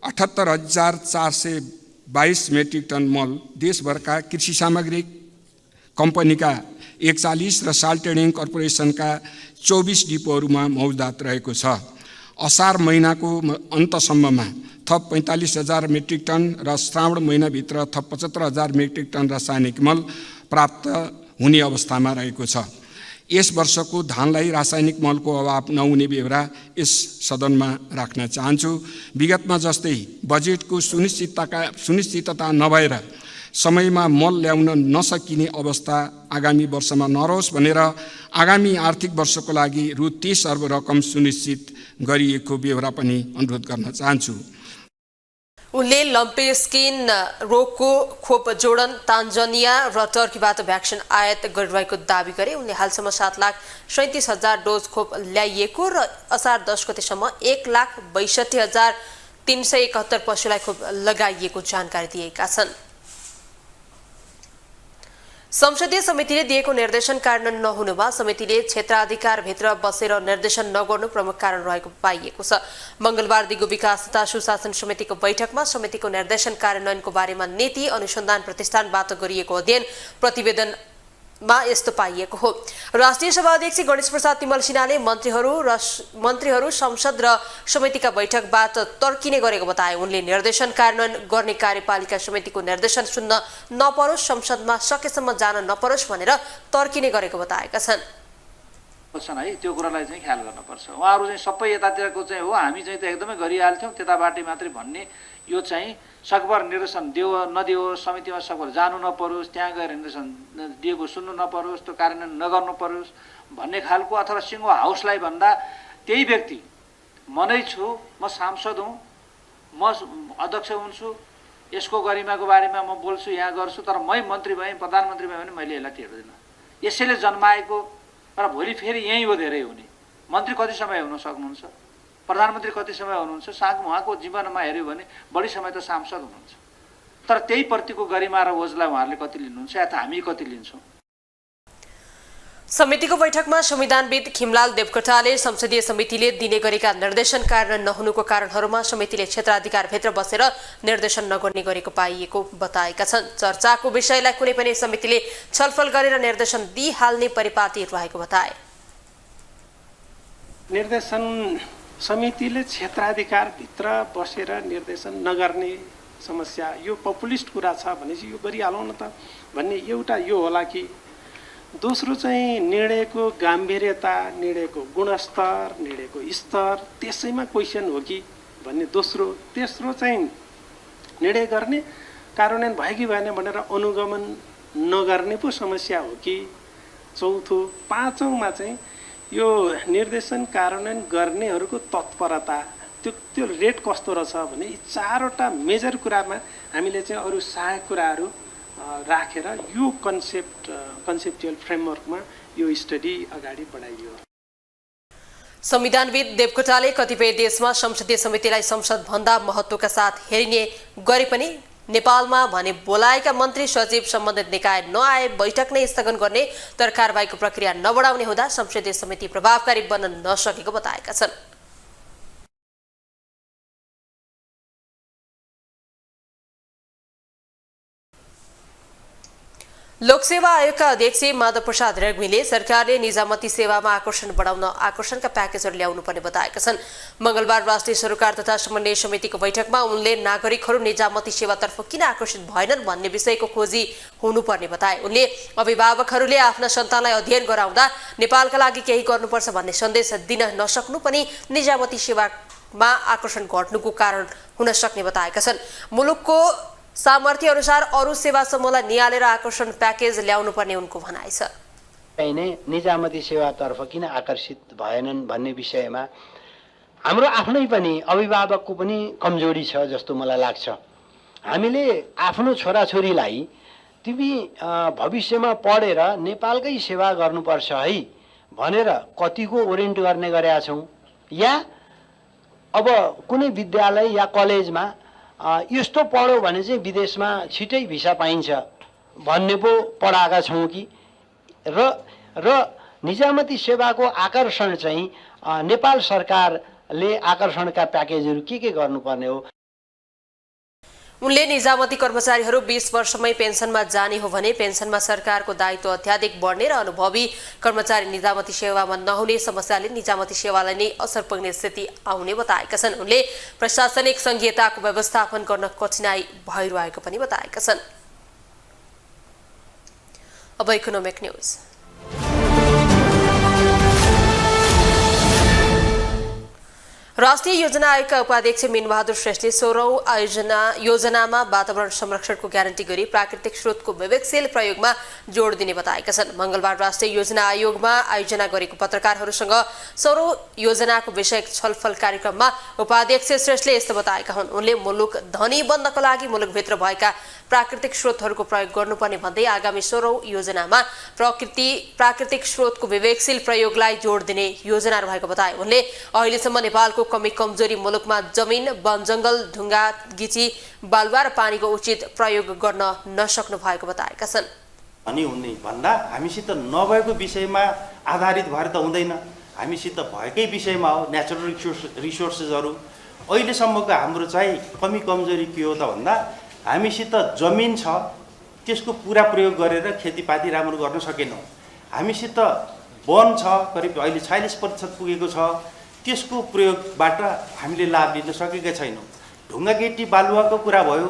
78,422 मेट्रिक टन मल देशभरका कृषि सामग्री कम्पनीका 41 र साल ट्रेडिङ कर्पोरेसनका 24 डिपोहरूमा मौजदात रहेको छ। असार महिनाको अन्तसम्ममा थप 45,000 मेट्रिक टन र श्रावण महिनाभित्र थप 75,000 मेट्रिक टन रासायनिक मल प्राप्त हुने अवस्थामा रहेको छ। यस वर्षको धानलाई रासायनिक मलको अभाव नहुने बेहोरा यस सदनमा राख्न चाहन्छु। विगतमा जस्तै बजेटको सुनिश्चितता नभएर समयमा मल ल्याउन नसकिने अवस्था आगामी वर्षमा नरहोस् भनेर आगामी आर्थिक वर्षको लागि रु 30 अर्ब रकम सुनिश्चित गरिएको बेहोरा पनि अनुरोध गर्न चाहन्छु। उनले लम्पी स्किन रोगको खोप जोर्डन, तान्जानिया र टर्कीबाट भ्याक्सिन आयात गरिरहेको दावी गरे। उनले हालसम्म 7,37,000 डोज खोप ल्याइएको र असार 10 गतेसम्म 1,62,371 पशुलाई खोप लगाइएको जानकारी दिएका छन्। संसदीय समितिले दिएको निर्देशन कार्यान्वयन नहुनुमा समितिले क्षेत्राधिकारभित्र बसेर निर्देशन नगर्नु प्रमुख कारण रहेको पाइएको छ। मंगलबार दिगो विकास तथा सुशासन समितिको बैठकमा समितिको निर्देशन कार्यान्वयनको बारेमा नीति अनुसन्धान प्रतिष्ठानबाट गरिएको अध्ययन प्रतिवेदनमा यस्तो पाइएको हो। राष्ट्रिय सभा अध्यक्ष गणेश प्रसाद तिमल सिन्हाले मन्त्रीहरू संसद र समितिका बैठकबाट तर्किने गरेको बताए। उनले निर्देशन कार्यान्वयन गर्ने कार्यपालिका समितिको निर्देशन सुन्न नपरोस्, संसदमा सकेसम्म जान नपरोस् भनेर तर्किने गरेको बताएका छन्। है त्यो कुरालाई चाहिँ ख्याल गर्नुपर्छ। उहाँहरू चाहिँ सबै यतातिरको चाहिँ हो, हामी चाहिँ त एकदमै गरिहाल्थ्यौँ त्यताबाटै मात्रै भन्ने, यो चाहिँ सकभर निर्देशन दियो नदियो, समितिमा सकभर जानु नपरोस्, त्यहाँ गएर निर्देशन दिएको सुन्नु नपरोस्, त्यो कार्यान्वयन नगर्नु परोस् भन्ने खालको, अथवा सिङ्गो हाउसलाई भन्दा त्यही व्यक्ति म नै छु, म सांसद हुँ, म अध्यक्ष हुन्छु, यसको गरिमाको बारेमा म बोल्छु, यहाँ गर्छु, तर मै मन्त्री भएँ, प्रधानमन्त्री भएँ भने मैले यसलाई टेर्दिनँ। यसैले जन्माएको र भोलि फेरि यहीँ हो धेरै हुने। मन्त्री कति समय हुन सक्नुहुन्छ, प्रधानमन्त्री कति समय हुनुहुन्छ, उहाँको जीवनमा हेऱ्यो भने बढी समय त सांसद हुनुहुन्छ। तर त्यही प्रतिको गरिमा र ओजलाई उहाँहरूले कति लिनुहुन्छ या त हामी कति लिन्छौँ। समितिको बैठकमा संविधानविद खिमलाल देवकोटाले संसदीय समितिले दिने गरेका निर्देशन कार्यान्वयन नहुनुको कारणहरूमा समितिले क्षेत्राधिकारभित्र बसेर निर्देशन नगर्ने गरेको पाइएको बताएका छन्। चर्चाको विषयलाई कुनै पनि समितिले छलफल गरेर निर्देशन दिइहाल्ने परिपाटी रहेको बताए। निर्देशन समितिले क्षेत्राधिकारभित्र बसेर निर्देशन नगर्ने समस्या, यो पपुलिस्ट कुरा छ भनेपछि यो गरिहालौँ न त भन्ने एउटा यो होला कि, दोस्रो चाहिँ निर्णयको गाम्भीर्यता, निर्णयको गुणस्तर, निर्णयको स्तर त्यसैमा क्वेसन हो कि भन्ने दोस्रो। तेस्रो चाहिँ निर्णय गर्ने कार्यान्वयन भयो कि भएन भनेर अनुगमन नगर्ने पो समस्या हो कि। चौथो, पाँचौँमा चाहिँ यो निर्देशन कार्यान्वयन गर्नेहरूको तत्परता, त्यो रेट कस्तो रहेछ भने यी चारवटा मेजर कुरामा हामीले चाहिँ अरू सहायक कुराहरू राखेर यो कन्सेप्चुअल फ्रेमवर्कमा यो स्टडी अगाडि बढाइयो। संविधानविद देवकोटाले कतिपय देशमा संसदीय समितिलाई संसदभन्दा महत्त्वका साथ हेरिने गरे पनि नेपालमा भने बोलाएका मन्त्री सचिव सम्बन्धित निकाय नआए बैठक नै स्थगन गर्ने तर कारबाहीको प्रक्रिया नबढाउने हुँदा संसदीय समिति प्रभावकारी बन्न नसकेको बताएका छन्। लोकसेवा आयोगका अध्यक्ष माधव प्रसाद रेग्मीले सरकारले निजामती सेवामा आकर्षण बढाउन आकर्षणका प्याकेजहरू ल्याउनुपर्ने बताएका छन्। मंगलबार राष्ट्रिय सरोकार तथा समन्वय समितिको बैठकमा उनले नागरिकहरू निजामती सेवातर्फ किन आकर्षित भएनन् भन्ने विषयको खोजी हुनुपर्ने बताए। उनले अभिभावकहरूले आफ्ना सन्तानलाई अध्ययन गराउँदा नेपालका लागि केही गर्नुपर्छ भन्ने सन्देश दिन नसक्नु पनि निजामती सेवामा आकर्षण घट्नुको कारण हुन सक्ने बताएका छन्। मुलुकको सामर्थ्य अनुसार अरू सेवा समूहलाई निहालेर आकर्षण प्याकेज ल्याउनु पर्ने उनको भनाइ छ। निजामती सेवातर्फ किन आकर्षित भएनन् भन्ने विषयमा हाम्रो आफ्नै पनि अभिभावकको पनि कमजोरी छ जस्तो मलाई लाग्छ। हामीले आफ्नो छोराछोरीलाई तिमी भविष्यमा पढेर नेपालकै सेवा गर्नुपर्छ है भनेर कतिको ओरिएन्ट गर्ने गरेका छौँ, या अब कुनै विद्यालय या कलेजमा यस्तो पढ्यो भने चाहिँ विदेशमा छिटै भिसा पाइन्छ भन्ने पो पढाएका छौँ कि, र निजामती सेवाको आकर्षण चाहिँ नेपाल सरकारले आकर्षणका प्याकेजहरू के गर्नुपर्ने हो। उनले निजामती कर्मचारीहरू 20 वर्षमै पेन्सनमा जाने हो भने पेन्सनमा सरकारको दायित्व अत्याधिक बढ्ने र अनुभवी कर्मचारी निजामती सेवामा नहुने समस्याले निजामती सेवालाई नै असर पुग्ने स्थिति आउने बताएका छन्। उनले प्रशासनिक संघीयताको व्यवस्थापन गर्न कठिनाई भइरहेको पनि बताएका छन्। अब इकोनोमिक न्यूज। राष्ट्रिय योजना आयोगका उपाध्यक्ष मीनबहादुर श्रेष्ठले 16औं योजनामा वातावरण संरक्षणको ग्यारेन्टी गरी प्राकृतिक स्रोतको विवेकशील प्रयोगमा जोड दिने बताएका छन्। मंगलबार राष्ट्रिय योजना आयोगमा आयोजना गरेको पत्रकारहरूसँग 16औं योजनाको विषयक छलफल कार्यक्रममा उपाध्यक्ष श्रेष्ठले यस्तो बताएका हुन्। उनले मुलुक धनी बन्नको लागि मुलुकभित्र भएका प्राकृतिक स्रोतहरूको प्रयोग गर्नुपर्ने भन्दै आगामी 16औं योजनामा प्राकृतिक स्रोतको विवेकशील प्रयोगलाई जोड दिने योजना रहेको बताए। उनले अहिलेसम्म नेपालको कमी कमजोरी मुलुकमा जमिन, वन जंगल, ढुङ्गा, गिची, बालुवा र पानीको उचित प्रयोग गर्न नसक्नु भएको बताएका छन्। अनि हुने भन्दा हामीसित नभएको विषयमा आधारित भएर त हुँदैन, हामीसित भएकै विषयमा हो। नेचुरल रिसोर्सेसहरू अहिलेसम्मको हाम्रो चाहिँ कमी कमजोरी के हो त भन्दा हामीसित जमिन छ, त्यसको पुरा प्रयोग गरेर खेतीपाती राम्रो गर्न सकेनौँ। हामीसित वन छ, करिब अहिले 46% पुगेको छ, त्यसको प्रयोगबाट हामीले लाभ लिन सकेका छैनौँ। ढुङ्गा गिटी बालुवाको कुरा भयो,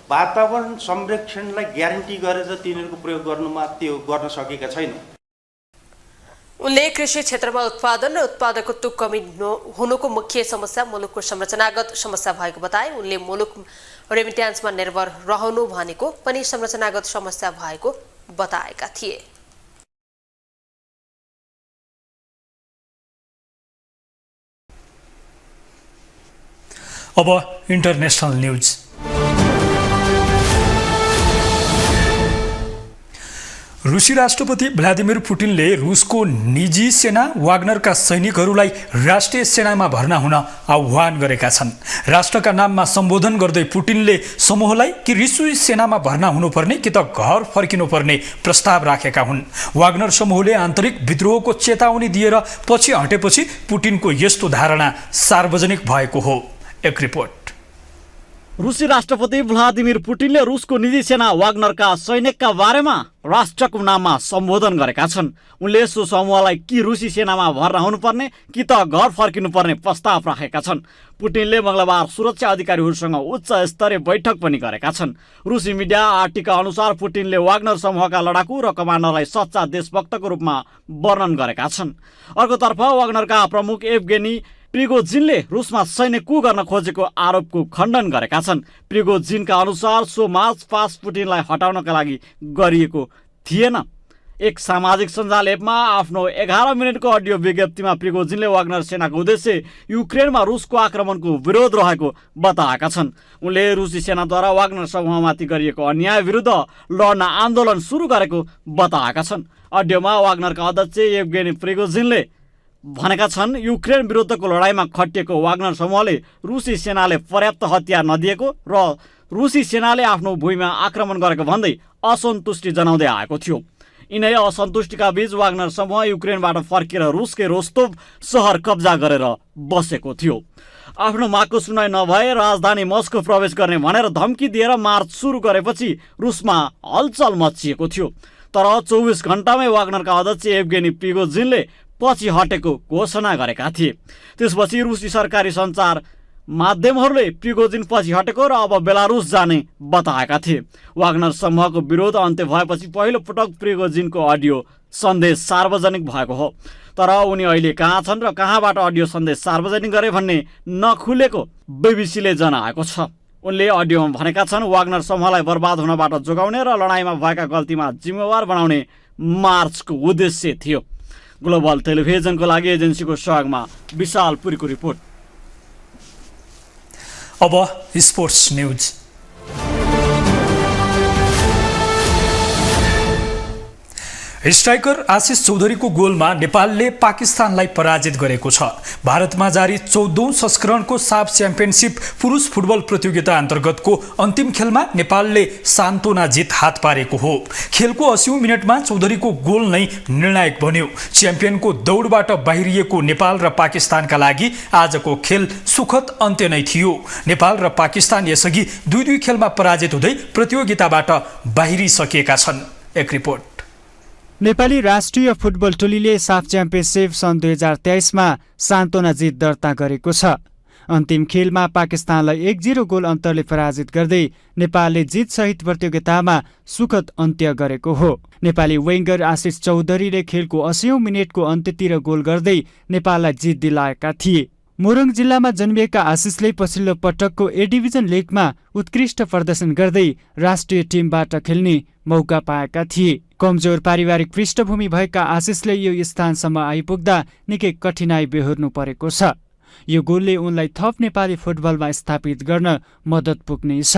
वातावरण संरक्षणलाई ग्यारेन्टी गरेर तिनीहरूको प्रयोग गर्नुमा त्यो गर्न सकेका छैनौँ। उनले कृषि क्षेत्रमा उत्पादन र उत्पादकत्व कमी हुनुको मुख्य समस्या मुलुकको संरचनागत समस्या भएको बताए। उनले मुलुक रेमिट्यान्समा निर्भर रहनु भनेको पनि संरचनागत समस्या भएको बताएका थिए। अब इन्टरनेशनल न्यूज। रुसी राष्ट्रपति भ्लादिमिर पुटिनले रुसको निजी सेना वाग्नरका सैनिकहरूलाई राष्ट्रिय सेनामा भर्ना हुन आह्वान गरेका छन्। राष्ट्रका नाममा सम्बोधन गर्दै पुटिनले समूहलाई कि रुसी सेनामा भर्ना हुनुपर्ने कि त घर फर्किनुपर्ने प्रस्ताव राखेका हुन्। वाग्नर समूहले आन्तरिक विद्रोहको चेतावनी दिएर पछि हटेपछि पुटिनको यस्तो धारणा सार्वजनिक भएको हो। एक रिपोर्ट। रुसी राष्ट्रपति भ्लादिमिर पुटिनले रुसको निजी सेना वाग्नरका सैनिकका बारेमा राष्ट्रको नाममा सम्बोधन गरेका छन्। उनले सो समूहलाई कि रुसी सेनामा भर्ना हुनुपर्ने कि त घर फर्किनुपर्ने प्रस्ताव राखेका छन्। पुटिनले मंगलबार सुरक्षा अधिकारीहरूसँग उच्च स्तरीय बैठक पनि गरेका छन्। रुसी मिडिया आर्टिकल अनुसार पुटिनले वाग्नर समूहका लडाकु र कमान्डरलाई सच्चा देशभक्तको रूपमा वर्णन गरेका छन्। अर्कोतर्फ वाग्नरका प्रमुख एभगेनी प्रिगोजिनले रुसमा सैन्य कु गर्न खोजेको आरोपको खण्डन गरेका छन्। प्रिगोजिनका अनुसार सो मार्च पास्ट पुटिनलाई हटाउनका लागि गरिएको थिएन। एक सामाजिक सञ्जाल एपमा आफ्नो 11 मिनटको अडियो विज्ञप्तिमा प्रिगोजिनले वाग्नर सेनाको उद्देश्य युक्रेनमा रुसको आक्रमणको विरोध रहेको बताएका छन्। उनले रुसी सेनाद्वारा वाग्नर समूहमाथि गरिएको अन्याय विरुद्ध लड्न आन्दोलन सुरु गरेको बताएका छन्। अडियोमा वाग्नरका अध्यक्ष एभगेनी प्रिगोजिनले भनेका छन्, युक्रेन विरुद्धको लडाईँमा खटिएको वाग्नर समूहले रुसी सेनाले पर्याप्त हतियार नदिएको र रुसी सेनाले आफ्नो भूमिमा आक्रमण गरेको भन्दै असन्तुष्टि जनाउँदै आएको थियो। यिनै असन्तुष्टिका बीच वाग्नर समूह युक्रेनबाट फर्केर रुसकै रोस्तोभ सहर कब्जा गरेर बसेको थियो। आफ्नो मागको सुनाइ नभए राजधानी मस्को प्रवेश गर्ने भनेर धम्की दिएर मार्च सुरु गरेपछि रुसमा हलचल मचिएको थियो। तर 24 घण्टामै वाग्नरका अध्यक्ष एभगेनी प्रिगोजिनले पछि हटेको घोषणा गरेका थिए। त्यसपछि रुसी सरकारी सञ्चार माध्यमहरूले प्रिगोजिन पछि हटेको र अब बेलारुस जाने बताएका थिए। वाग्नर समूहको विरोध अन्त्य भएपछि पहिलो पटक प्रिगोजिनको अडियो सन्देश सार्वजनिक भएको हो। तर उनी अहिले कहाँ छन् र कहाँबाट अडियो सन्देश सार्वजनिक गरे भन्ने नखुलेको बीबीसीले जनाएको छ। उनले अडियोमा भनेका छन्, वाग्नर समूहलाई बर्बाद हुनबाट जोगाउने र लडाईँमा भएका गल्तीमा जिम्मेवार बनाउने मार्चको उद्देश्य थियो। ग्लोबल टेलिभिजनको लागि एजेन्सीको सहयोगमा विशाल पुरीको रिपोर्ट। अब स्पोर्ट्स न्यूज। स्ट्राइकर आशिष चौधरीको गोलमा नेपालले पाकिस्तानलाई पराजित गरेको छ। भारतमा जारी 14औं संस्करणको साफ च्याम्पियनसिप पुरुष फुटबल प्रतियोगिता अन्तर्गतको अन्तिम खेलमा नेपालले सान्तोना जित हात पारेको हो। खेलको 80औं मिनेटमा चौधरीको गोल नै निर्णायक बन्यो। च्याम्पियनको दौडबाट बाहिरिएको नेपाल र पाकिस्तानका लागि आजको खेल सुखद अन्त्य नै थियो। नेपाल र पाकिस्तान यसअघि 2-2 खेलमा पराजित हुँदै प्रतियोगिताबाट बाहिरिसकेका छन्। एक रिपोर्ट। नेपाली राष्ट्रिय फुटबल टोलीले साफ च्याम्पियनसिप सन् 2023मा सान्तोना जित दर्ता गरेको छ। अन्तिम खेलमा पाकिस्तानलाई 1-0 गोल अन्तरले पराजित गर्दै नेपालले जितसहित प्रतियोगितामा सुखद अन्त्य गरेको हो। नेपाली विङ्गर आशिष चौधरीले खेलको 80औं मिनेटको अन्त्यतिर गोल गर्दै नेपाललाई जित दिलाएका थिए। मोरङ जिल्लामा जन्मिएका आशिषले पछिल्लो पटकको ए डिभिजन लिगमा उत्कृष्ट प्रदर्शन गर्दै राष्ट्रिय टिमबाट खेल्ने मौका पाएका थिए। कमजोर पारिवारिक पृष्ठभूमि भएका आशिषले यो स्थानसम्म आइपुग्दा निकै कठिनाई बेहोर्नु परेको छ। यो गोलले उनलाई थप नेपाली फुटबलमा स्थापित गर्न मद्दत पुग्नेछ।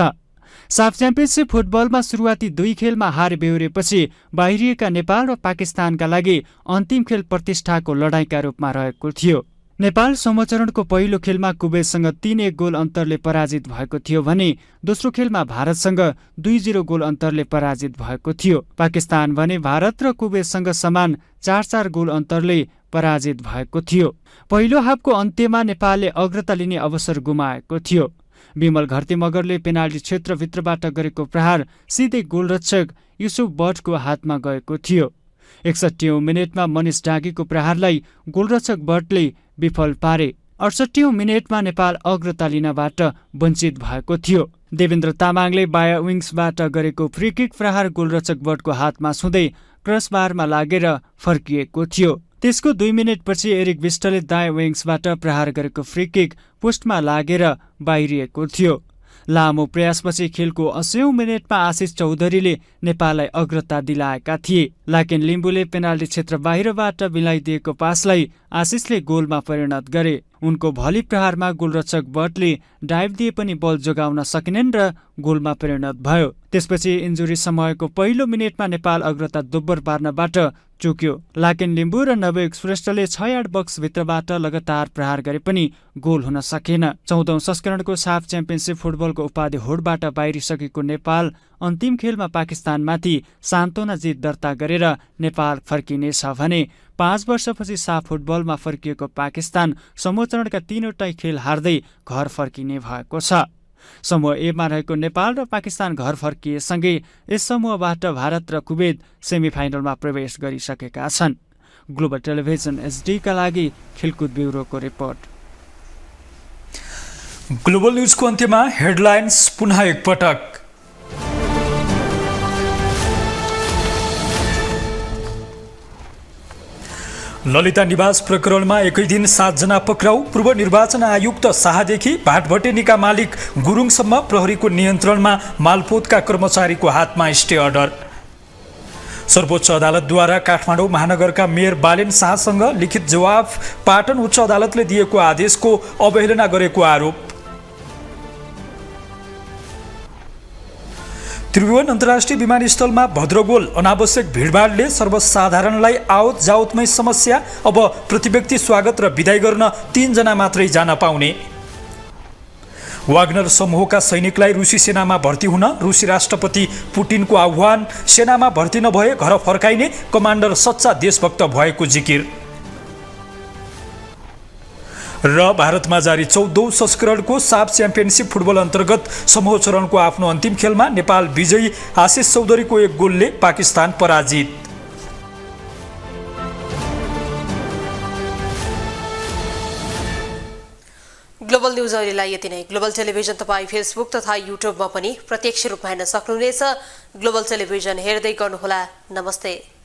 साफ च्याम्पियनसिप फुटबलमा सुरुवाती 2 खेलमा हार बेहोरेपछि बाहिरिएका नेपाल र पाकिस्तानका लागि अन्तिम खेल प्रतिष्ठाको लडाईँका रूपमा रहेको थियो। नेपाल समूहचरणको पहिलो खेलमा कुवेतसँग 3-1 गोल अन्तरले पराजित भएको थियो भने दोस्रो खेलमा भारतसँग 2-0 गोल अन्तरले पराजित भएको थियो। पाकिस्तान भने भारत र कुवेतसँग समान 4-4 गोल अन्तरले पराजित भएको थियो। पहिलो हाफको अन्त्यमा नेपालले अग्रता लिने अवसर गुमाएको थियो। विमल घरती मगरले पेनाल्टी क्षेत्रभित्रबाट गरेको प्रहार सिधै गोलरक्षक युसुफ बटको हातमा गएको थियो। 61औं मिनेटमा मनिष डाँगीको प्रहारलाई गोलरक्षक बटले विफल पारे। 68औं मिनेटमा नेपाल अग्रता लिनबाट वञ्चित भएको थियो। देवेन्द्र तामाङले बाया विङ्सबाट गरेको फ्री किक प्रहार गोलरक्षक बटको हातमा छुँदै क्रसबारमा लागेर फर्किएको थियो। त्यसको 2 मिनेटपछि एरिक विष्टले दायाँ विङ्सबाट प्रहार गरेको फ्री किक पोस्टमा लागेर बाहिरिएको थियो। लामो प्रयासपछि खेलको 80औं मिनेटमा आशिष चौधरीले नेपाललाई अग्रता दिलाएका थिए। लाकेन लिम्बुले पेनाल्टी क्षेत्र बाहिरबाट मिलाइदिएको पासलाई आशिषले गोलमा परिणत गरे। उनको भली प्रहारमा गोलरक्षक बटले डाइभ दिए पनि बल जोगाउन सकेनन् र गोलमा परिणत भयो। त्यसपछि इन्जुरी समयको पहिलो मिनेटमा नेपाल अग्रता दोब्बर पार्नबाट चुक्यो। लाकेन लिम्बु र नवयुग श्रेष्ठले 6 यार्ड बक्सभित्रबाट लगातार प्रहार गरे पनि गोल हुन सकेन। 14औं संस्करणको साफ च्याम्पियनसिप फुटबलको उपाधि होडबाट बाहिरिसकेको नेपाल अन्तिम खेलमा पाकिस्तानमाथि सान्तवना जित दर्ता गरेर नेपाल फर्किनेछ भने 5 वर्षपछि साफ फुटबलमा फर्किएको पाकिस्तान समूहचरणका 3वटै खेल हार्दै घर फर्किने भएको छ। समूह एमा रहेको नेपाल र पाकिस्तान घर फर्किएसँगै यस समूहबाट भारत र कुवेत सेमिफाइनलमा प्रवेश गरिसकेका छन्। ग्लोबल टेलिभिजन एचडीका लागि खेलकुद ब्युरोको रिपोर्ट। ग्लोबल न्युजको अन्त्यमा हेडलाइन्स पुनः एकपटक। ललिता निवास प्रकरणमा एकै दिन 7 जना पक्राउ। पूर्व निर्वाचन आयुक्त शाहदेखि भाटभटेनीका मालिक गुरुङसम्म प्रहरीको नियन्त्रणमा मालपोतका कर्मचारीको हातमा स्टे अर्डर। सर्वोच्च अदालतद्वारा काठमाडौँ महानगरका मेयर बालेन शाहसँग लिखित जवाफ। पाटन उच्च अदालतले दिएको आदेशको अवहेलना गरेको आरोप। त्रिभुवन अन्तर्राष्ट्रिय विमानस्थलमा भद्रगोल अनावश्यक भिडभाडले सर्वसाधारणलाई आवत जावतमै समस्या। अब प्रति व्यक्ति स्वागत र विदाई गर्न 3 जना मात्रै जान पाउने। वाग्नर समूहका सैनिकलाई रुसी सेनामा भर्ती हुन रुसी राष्ट्रपति पुटिनको आह्वान। सेनामा भर्ती नभए घर फर्काइने। कमान्डर सच्चा देशभक्त भएको जिकिर। र भारतमा जारी 14औं संस्करणको साफ च्याम्पियनसिप फुटबल अन्तर्गत समूह चरणको आफ्नो अन्तिम खेलमा नेपाल विजयी। आशिष चौधरीको 1 गोलले पाकिस्तान पराजित। ग्लोबल न्युज अहिलेलाई यति नै। ग्लोबल टेलिभिजन तपाईँ फेसबुक तथा युट्युबमा पनि प्रत्यक्ष रूपमा हेर्न सक्नुहुनेछ। ग्लोबल टेलिभिजन हेर्दै गर्नुहोला। नमस्ते।